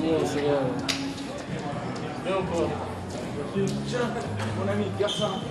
mieux, c'est mon ami, garçon.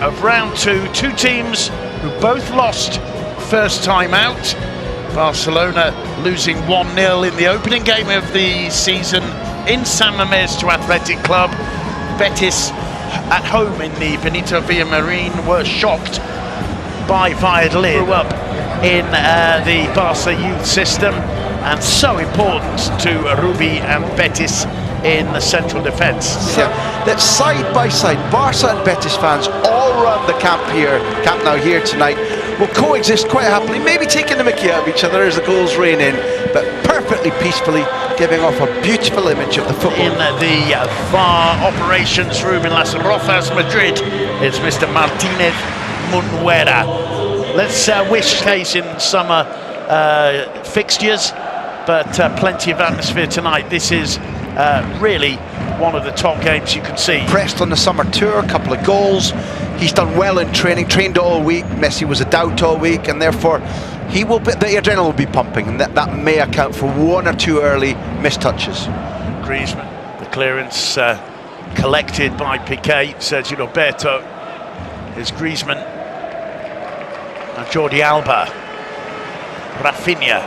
Of round two teams who both lost first time out. Barcelona losing 1-0 in the opening game of the season in San Mamés to Athletic Club. Betis at home in the Benito Villamarín were shocked by Valladolid. Grew up in the Barca youth system and so important to Rubi and Betis in the central defence. So that side by side, Barca and Betis fans all around the Camp Nou here tonight will coexist quite happily, maybe taking the mickey out of each other as the goals rain in, but perfectly peacefully giving off a beautiful image of the football. In the VAR operations room in Las Rozas, Madrid, it's Mr. Martinez Munuera. Let's wish case in summer fixtures, but plenty of atmosphere tonight. This is really one of the top games you can see. Pressed on the summer tour, a couple of goals. He's done well in training, trained all week. Messi was a doubt all week, and therefore he will be, the adrenaline will be pumping, and that may account for one or two early missed touches. Griezmann, the clearance collected by Piqué. Sergio Roberto is Griezmann. And Jordi Alba. Rafinha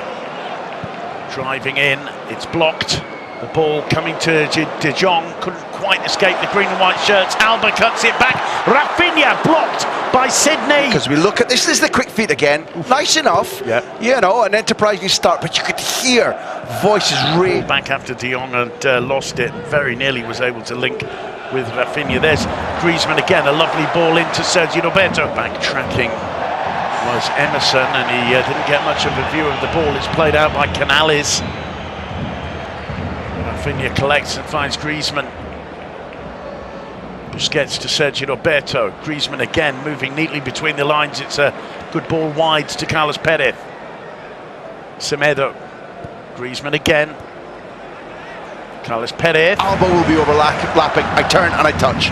driving in, it's blocked. The ball coming to De Jong, couldn't quite escape the green and white shirts. Alba cuts it back. Rafinha blocked by Sydney. Because we look at this is the quick feet again. Nice enough, you know, an enterprising start, but you could hear voices really. Back after De Jong and lost it, very nearly was able to link with Rafinha. There's Griezmann again, a lovely ball into Sergio Roberto. Backtracking was Emerson, and he didn't get much of a view of the ball. It's played out by Canales. Rafinha collects and finds Griezmann. Busquets to Sergio Roberto. Griezmann again moving neatly between the lines. It's a good ball wide to Carlos Perez. Semedo. Griezmann again. Carlos Perez. Alba will be overlapping. I turn and I touch.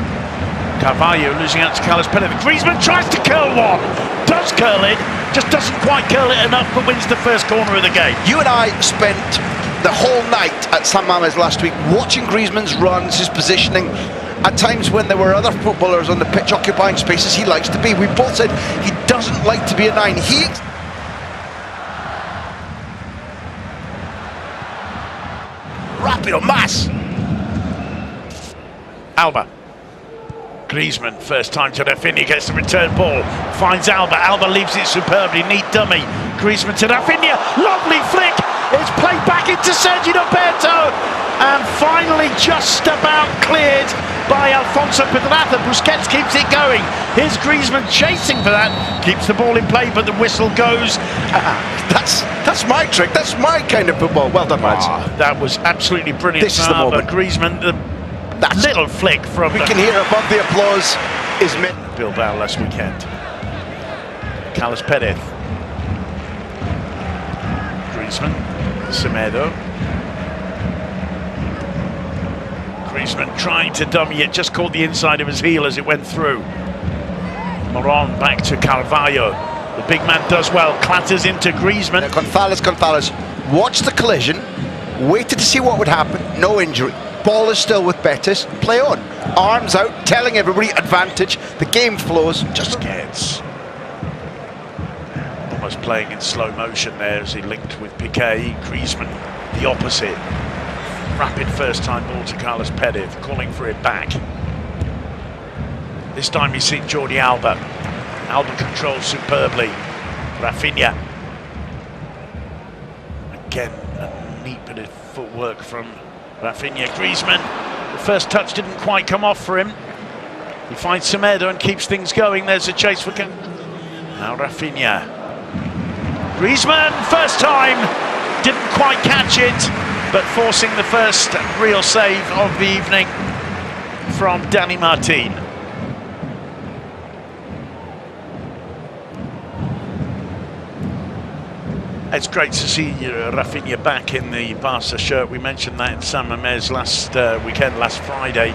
Carvalho losing out to Carlos Perez. Griezmann tries to curl one. Does curl it. Just doesn't quite curl it enough, but wins the first corner of the game. You and I spent the whole night at San Mamés last week watching Griezmann's runs, his positioning. At times when there were other footballers on the pitch occupying spaces he likes to be. We both said he doesn't like to be a 9. Rapido Mas. Alba. Griezmann, first time to Rafinha, gets the return ball, finds Alba. Alba leaves it superbly, neat dummy. Griezmann to Rafinha, lovely flick. It's played back into Sergio Roberto, and finally just about cleared by Alfonso Pedraza. Busquets keeps it going. Here's Griezmann chasing for that, keeps the ball in play, but the whistle goes. That's my trick. That's my kind of football. Well done, lads. That was absolutely brilliant. This is the moment. Griezmann, the That's little flick from... We can hear above the applause is Bilbao last weekend. Carlos Perez. Griezmann. Semedo. Griezmann trying to dummy it, just caught the inside of his heel as it went through. Moron back to Carvalho. The big man does well, clatters into Griezmann. Gonzalez watched the collision, waited to see what would happen, no injury. Ball is still with Betis, play on. Arms out, telling everybody advantage, the game flows. Just gets almost playing in slow motion there as he linked with Piqué. Griezmann, the opposite. Rapid first time ball to Carlos Perez, calling for it back. This time he's seen Jordi Alba. Alba controls superbly. Rafinha. Again, a neat bit of footwork from Rafinha. Griezmann, the first touch didn't quite come off for him. He finds Semedo and keeps things going. There's a chase for... Now Rafinha. Griezmann, first time, didn't quite catch it, but forcing the first real save of the evening from Danny Martin. It's great to see Rafinha back in the Barca shirt. We mentioned that in San Mamés last weekend, last Friday.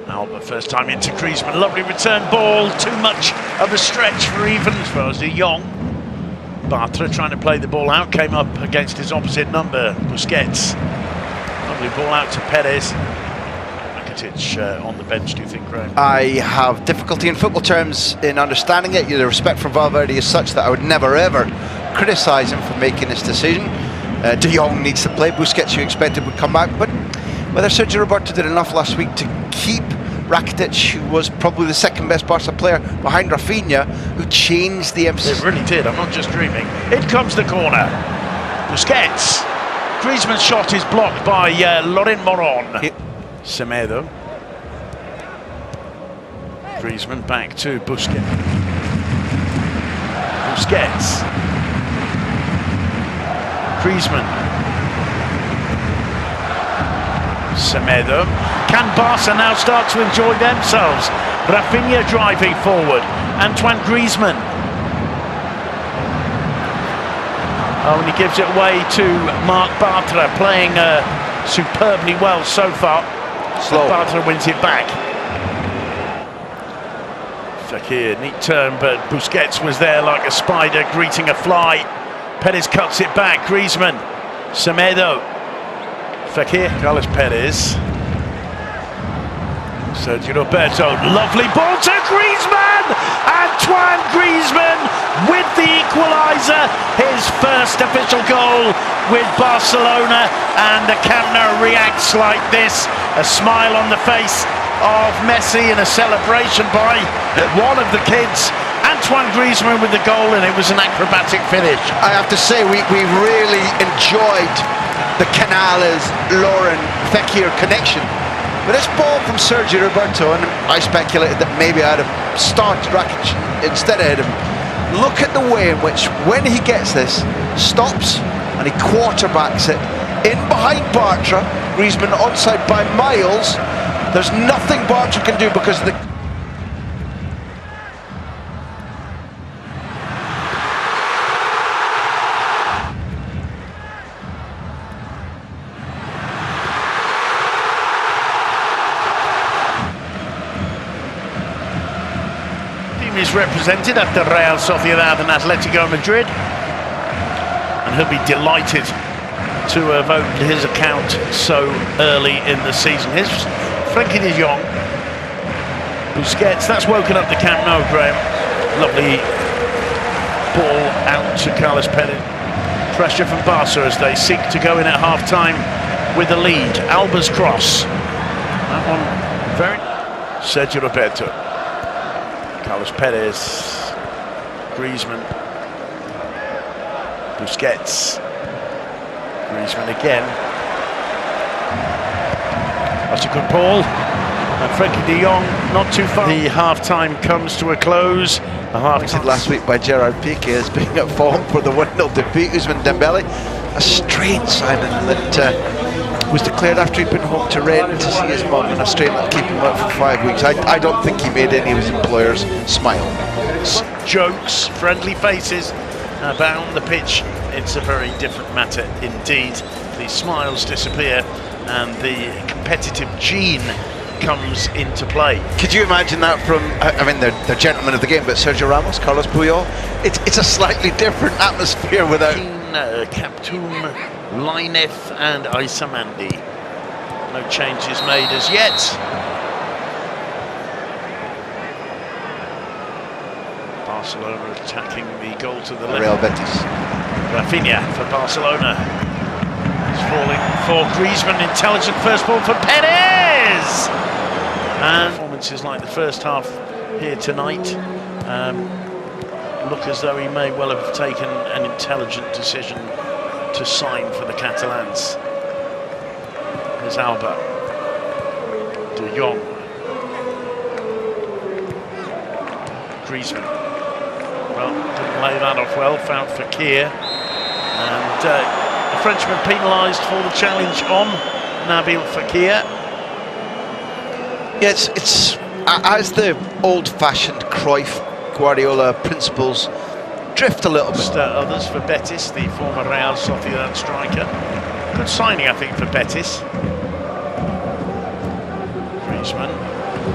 Alba first time into Griezmann, lovely return ball, too much of a stretch for even as far as De Jong. Bartra trying to play the ball out, came up against his opposite number, Busquets. Lovely ball out to Perez. On the bench, do you think, Graham? I have difficulty in football terms in understanding it. The respect for Valverde is such that I would never ever criticise him for making this decision. De Jong needs to play. Busquets, you expected, would come back, but whether Sergio Roberto did enough last week to keep Rakitic, who was probably the second best Barca player behind Rafinha, who changed the emphasis. It really did. I'm not just dreaming. In comes the corner. Busquets. Griezmann's shot is blocked by Laurent Moron. Semedo. Griezmann back to Busquets. Busquets. Griezmann. Semedo. Can Barca now start to enjoy themselves? Rafinha driving forward. Antoine Griezmann. Oh, and he gives it away to Marc Bartra, playing superbly well so far. Slow. Bartra wins it back. Fekir, neat turn, but Busquets was there like a spider greeting a fly. Perez cuts it back. Griezmann, Semedo, Fekir, Carlos Perez, Sergio Roberto, lovely ball to Griezmann. Antoine Griezmann with the equaliser, his first official goal with Barcelona, and the Camp Nou reacts like this. A smile on the face of Messi and a celebration by one of the kids. Antoine Griezmann with the goal, and it was an acrobatic finish. I have to say, we really enjoyed the Canales, Lauren, Fekir connection. But this ball from Sergio Roberto, and I speculated that maybe I'd have started Rakitic instead of him. Look at the way in which, when he gets this, stops and he quarterbacks it in behind Bartra. Griezmann onside by miles. There's nothing Bartra can do because the... Is represented after Real Sociedad and Atletico Madrid, and he'll be delighted to have opened his account so early in the season. Here's Frenkie de Jong. Busquets, that's woken up the Camp Nou, Graham. Lovely ball out to Carlos Perez. Pressure from Barca as they seek to go in at half-time with the lead. Alba's cross. That one very... Sergio Roberto. Carlos Perez, Griezmann, Busquets, Griezmann again. That's a good ball. And Frenkie de Jong not too far. The half-time comes to a close. A half-time last week by Gerard Piqué as being at fault for the 1-0 defeat. Ousmane Dembele. A strange, Simon, that was declared after he'd been home to Rennes to see his mum in Australia and keep him out for 5 weeks. I don't think he made any of his employers smile. Jokes, friendly faces, but on the pitch, it's a very different matter indeed. The smiles disappear and the competitive gene comes into play. Could you imagine that from, I mean, they're gentlemen of the game, but Sergio Ramos, Carlos Puyol, it's a slightly different atmosphere without... Kaptoum, Lineth and Isamandi. No changes made as yet. Barcelona attacking the goal to the left. Real Betis. Rafinha for Barcelona. He's falling for Griezmann. Intelligent first ball for Perez. And performances like the first half here tonight look as though he may well have taken an intelligent decision to sign for the Catalans. Here's Alba. De Jong. Griezmann. Well, didn't lay that off well, found Fekir. And the Frenchman penalised for the challenge on Nabil Fekir. Yeah, it's as the old-fashioned Cruyff Guardiola principles drift a little bit. Others for Betis, the former Real Sociedad striker. Good signing, I think, for Betis. Griezmann,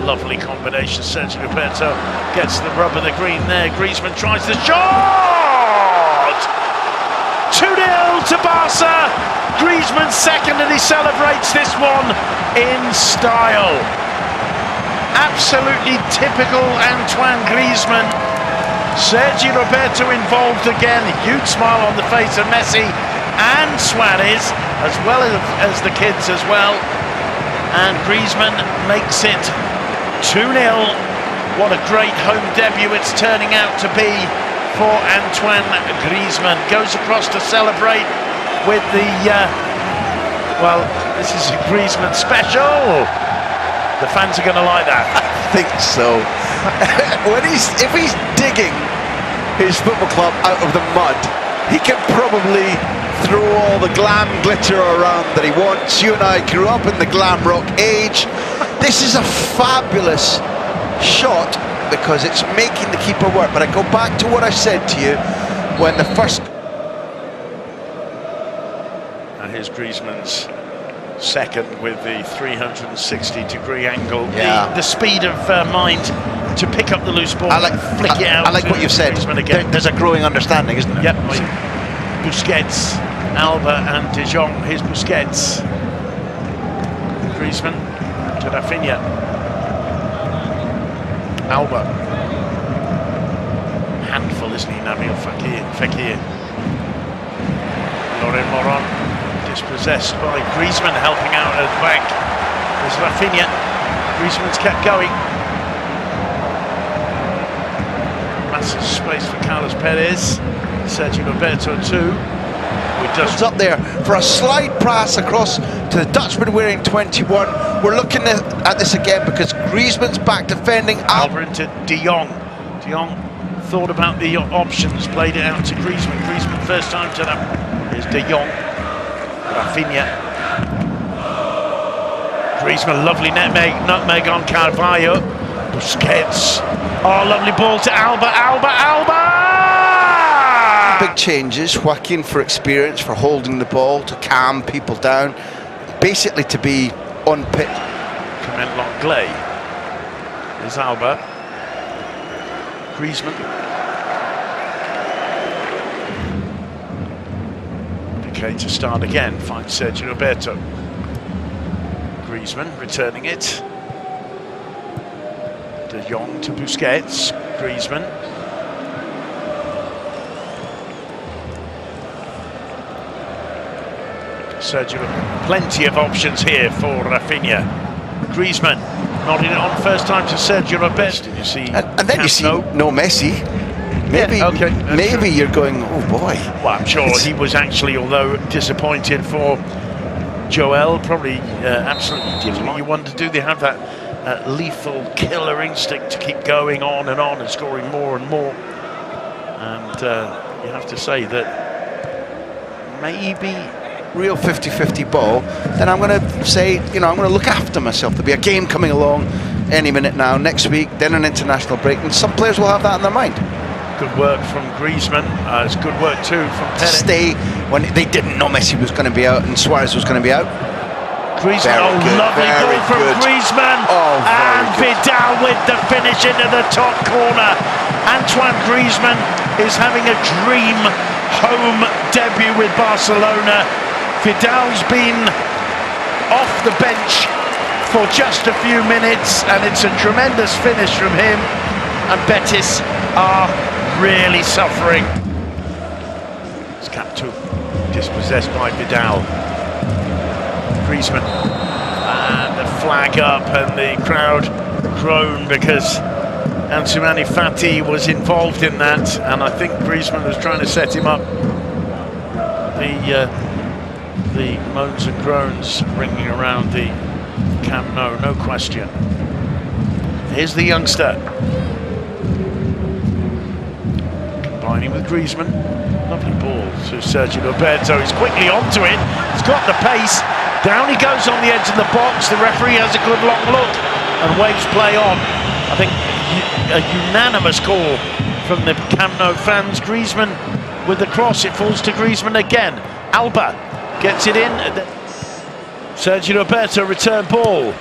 lovely combination. Sergio Roberto gets the rub of the green there. Griezmann tries the shot! 2-0 to Barca. Griezmann second, and he celebrates this one in style. Absolutely typical Antoine Griezmann. Sergio Roberto involved again. Huge smile on the face of Messi and Suarez, as well as the kids as well. And Griezmann makes it 2-0. What a great home debut it's turning out to be for Antoine Griezmann. Goes across to celebrate with the, well, this is a Griezmann special. The fans are going to like that. I think so. If he's digging his football club out of the mud, he can probably throw all the glam glitter around that he wants. You and I grew up in the glam rock age. This is a fabulous shot because it's making the keeper work. But I go back to what I said to you when the first... And here's Griezmann's second with the 360-degree angle. Yeah. The speed of mind to pick up the loose ball, flick it out. I like what you've said. There's a growing understanding, isn't there? Yep. Busquets, Alba and De Jong. Here's Busquets. Griezmann to Rafinha. Alba. Handful, isn't he, Nabil Fekir. Laurent Moron. Dispossessed by Griezmann, helping out at the back. There's Rafinha. Griezmann's kept going. Massive space for Carlos Perez. Sergio Roberto too. Comes up there for a slide pass across to the Dutchman wearing 21. We're looking at this again because Griezmann's back defending. Alba into De Jong. De Jong thought about the options, played it out to Griezmann. Griezmann first time to that. Here's De Jong. Rafinha. Griezmann, lovely nutmeg on Carvalho. Busquets. Oh, lovely ball to Alba. Big changes. Joaquin for experience, for holding the ball, to calm people down. Basically to be on pitch. Comment Longley. There's Alba. Griezmann. To start again, finds Sergio Roberto. Griezmann returning it. De Jong to Busquets. Griezmann. Sergio, plenty of options here for Rafinha. Griezmann nodding it on first time to Sergio Roberto. Did you see? And then you see no Messi. Maybe, yeah, okay, maybe you're going, oh boy. Well, I'm sure he was actually, although disappointed for Joel, probably absolutely delighted. You wonder, do they have that lethal killer instinct to keep going on and scoring more and more? And you have to say that maybe real 50-50 ball, then I'm going to say, I'm going to look after myself. There'll be a game coming along any minute now, next week, then an international break, and some players will have that in their mind. Good work from Griezmann. It's good work too from Pele. To stay when they didn't know Messi was going to be out and Suarez was going to be out. Griezmann, lovely ball from Griezmann, and Vidal with the finish into the top corner. Antoine Griezmann is having a dream home debut with Barcelona. Vidal's been off the bench for just a few minutes, and it's a tremendous finish from him, and Betis are really suffering. It's Capital dispossessed by Vidal. Griezmann, and the flag up, and the crowd groan because Antoine Fati was involved in that, and I think Griezmann was trying to set him up. The moans and groans ringing around the Camp Nou, no question. Here's the youngster, combining with Griezmann. Lovely ball to Sergio Roberto. He's quickly onto it. He's got the pace. Down he goes on the edge of the box. The referee has a good long look and waves play on. I think a unanimous call from the Camp Nou fans. Griezmann with the cross. It falls to Griezmann again. Alba gets it in. Sergio Roberto return ball.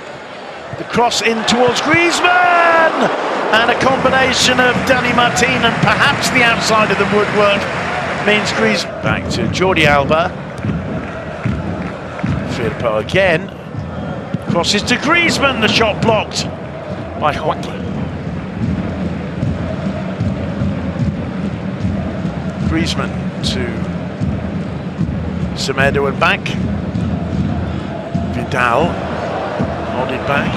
The cross in towards Griezmann, and a combination of Dani Martin and perhaps the outside of the woodwork means Griezmann. Back to Jordi Alba. Firpo again. Crosses to Griezmann. The shot blocked by Joaquin. Griezmann to Semedo and back. Vidal nodded back.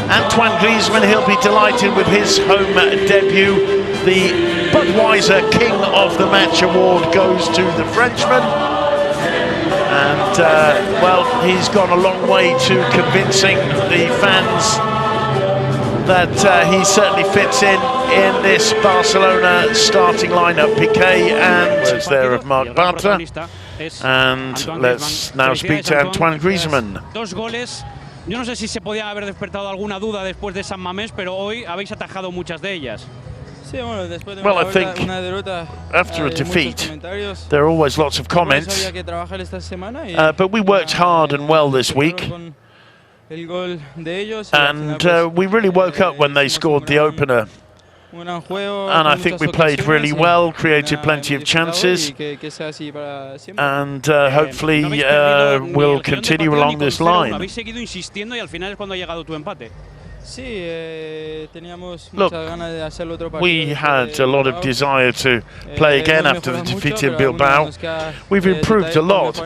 Antoine Griezmann, he'll be delighted with his home debut. The Budweiser King of the Match award goes to the Frenchman. And, well, he's gone a long way to convincing the fans that he certainly fits in this Barcelona starting lineup. Piqué and words there of Marc Bartra. And let's now speak to Antoine Griezmann. Dos goles. Yo no sé si se podía haber despertado alguna duda después de San Mamés, pero hoy habéis atajado muchas de ellas. Well, I think after a defeat, there are always lots of comments, but we worked hard and well this week, and we really woke up when they scored the opener. And I think we played really well, created plenty of chances, and hopefully we'll continue along this line. Look, we had a lot of desire to play again after the defeat in Bilbao. We've improved a lot,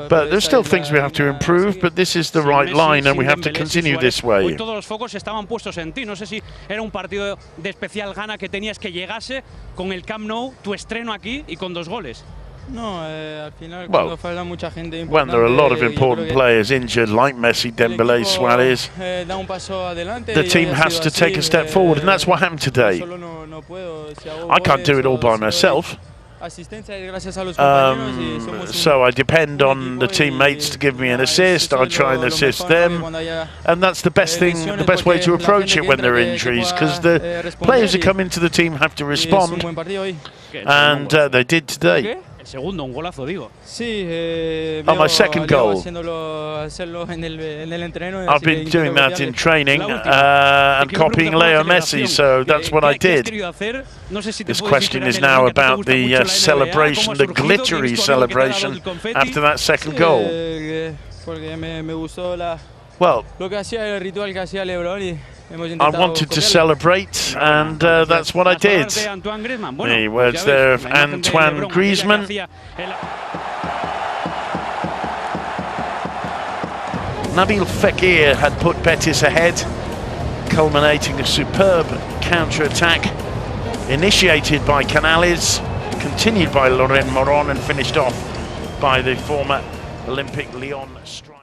but there's still things we have to improve, but this is the right line and we have to continue this way. Todos los focos estaban puestos en ti. No sé si era un partido de especial gana que tenías que llegase con el Camp Nou, tu estreno aquí y con 2 goles. Well, when there are a lot of important players injured, like Messi, Dembélé, Suarez, the team has to take a step forward, and that's what happened today. I can't do it all by myself, so I depend on the teammates to give me an assist. I try and assist them, and that's the best thing, the best way to approach it when there are injuries, because the players who come into the team have to respond, and they did today. Segundo, un golazo, digo. On my second goal. I've been doing that in training and copying Leo Messi, so that's what I did. This question is now about the celebration, the glittery celebration after that second goal. Well, I wanted to celebrate, and that's what I did. The words there of Antoine Griezmann. Nabil Fekir had put Betis ahead, culminating a superb counter-attack initiated by Canales, continued by Loren Moron, and finished off by the former Olympic Lyon striker.